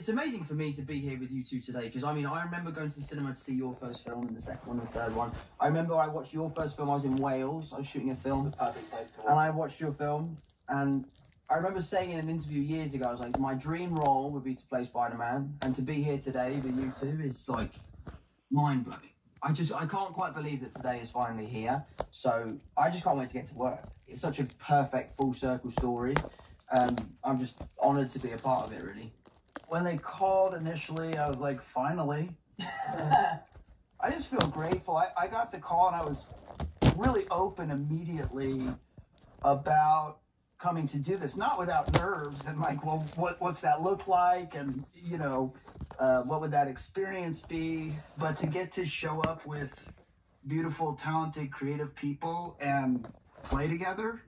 It's amazing for me to be here with you two today, because I mean, I remember going to the cinema to see your first film and the second one and the third one. I remember I watched your first film. I was in Wales. I was shooting a film. The perfect place to work. And I watched your film, and I remember saying in an interview years ago, I was like, my dream role would be to play Spider-Man, and to be here today with you two is like mind-blowing. I can't quite believe that today is finally here. So I just can't wait to get to work. It's such a perfect full circle story. I'm just honoured to be a part of it, really. When they called initially, I was like, finally. I just feel grateful. I got the call and I was really open immediately about coming to do this, not without nerves and like, well, what's that look like? And, you know, what would that experience be? But to get to show up with beautiful, talented, creative people and play together,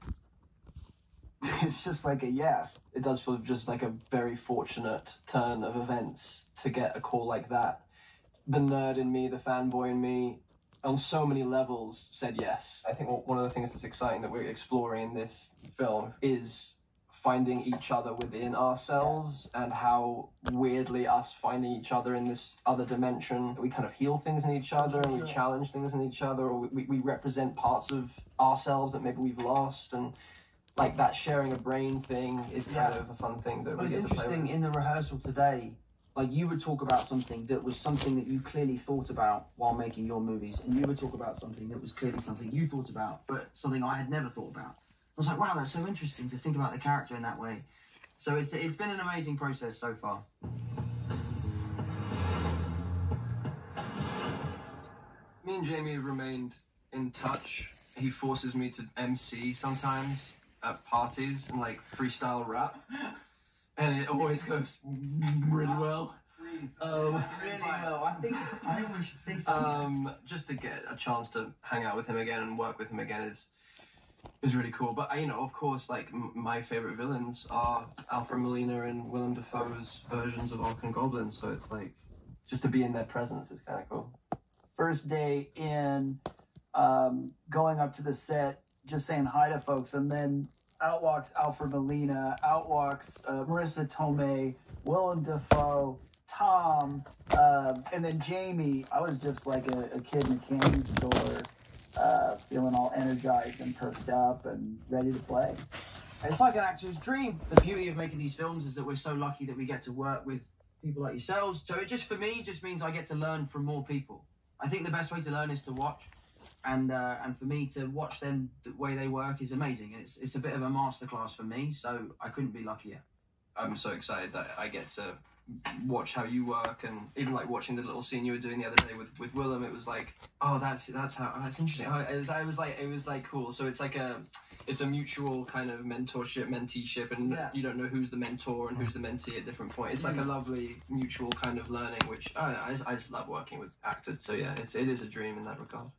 it's just like a yes. It does feel just like a very fortunate turn of events to get a call like that. The nerd in me, the fanboy in me, on so many levels said yes. I think one of the things that's exciting that we're exploring in this film is finding each other within ourselves, and how weirdly us finding each other in this other dimension, we kind of heal things in each other and we challenge things in each other, or we represent parts of ourselves that maybe we've lost, and like that sharing a brain thing is kind of a fun thing that we get to play with. It's interesting, in the rehearsal today, like you would talk about something that was something that you clearly thought about while making your movies, and you would talk about something that was clearly something you thought about, but something I had never thought about. I was like, wow, that's so interesting to think about the character in that way. So it's been an amazing process so far. Me and Jamie have remained in touch. He forces me to MC sometimes at parties and like freestyle rap, and it always goes really well. Really well. I think we should say something. Just to get a chance to hang out with him again and work with him again is really cool. But you know, of course, like my favorite villains are Alfred Molina and Willem Dafoe's versions of Hulk and Goblin. So it's like just to be in their presence is kind of cool. First day in, going up to the set, just saying hi to folks, and then out walks Alfred Molina, out walks Marissa Tomei, Willem Dafoe, Tom, and then Jamie. I was just like a kid in a candy store, feeling all energized and perked up and ready to play. It's like an actor's dream. The beauty of making these films is that we're so lucky that we get to work with people like yourselves. So it just, for me, just means I get to learn from more people. I think the best way to learn is to watch. And for me to watch them the way they work is amazing. And it's a bit of a masterclass for me, so I couldn't be luckier. I'm so excited that I get to watch how you work, and even like watching the little scene you were doing the other day with Willem. It was like, oh, that's interesting. It was like cool. So it's like it's a mutual kind of mentorship, menteeship, and you don't know who's the mentor and who's the mentee at different points. It's like a lovely mutual kind of learning, which I just love working with actors. So yeah, it is a dream in that regard.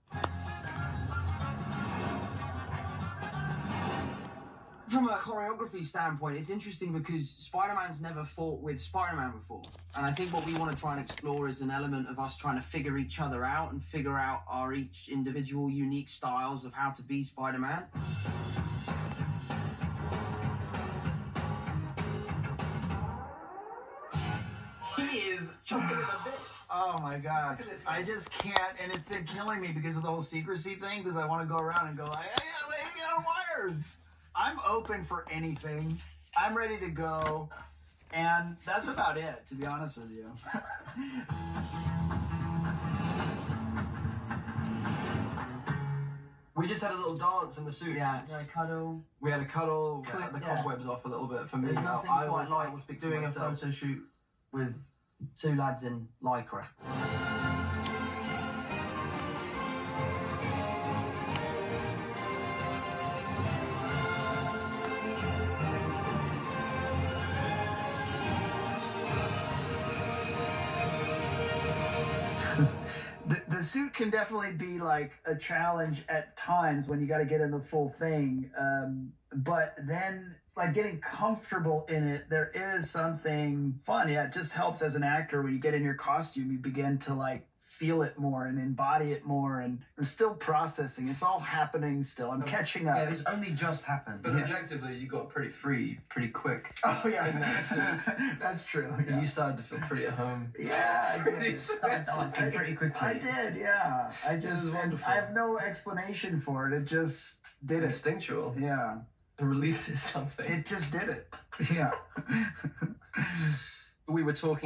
From a choreography standpoint, it's interesting because Spider-Man's never fought with Spider-Man before. And I think what we want to try and explore is an element of us trying to figure each other out and figure out our each individual unique styles of how to be Spider-Man. He is choking in the bits. Oh my god. I just can't, and it's been killing me because of the whole secrecy thing, because I want to go around and go like, hey, get on wires. I'm open for anything. I'm ready to go. And that's about it, to be honest with you. We just had a little dance in the suits. Yeah, a cuddle. We had a cuddle, cut the cobwebs off a little bit for me. There's nothing quite like doing a photo shoot with two lads in Lycra. The suit can definitely be like a challenge at times when you got to get in the full thing. But then like getting comfortable in it, there is something fun. Yeah, it just helps as an actor when you get in your costume, you begin to like feel it more and embody it more, and I'm still processing. It's all happening still. I'm catching up. Yeah, this only just happened. But objectively, you got pretty free pretty quick. Oh yeah, in that suit. that's true. Yeah. You started to feel pretty at home. Yeah, I Pretty did. Started dancing pretty quickly. I did, yeah. I just, was and wonderful. I have no explanation for it. It just did it. Instinctual. Yeah, It releases something. it just did it. Yeah. We were talking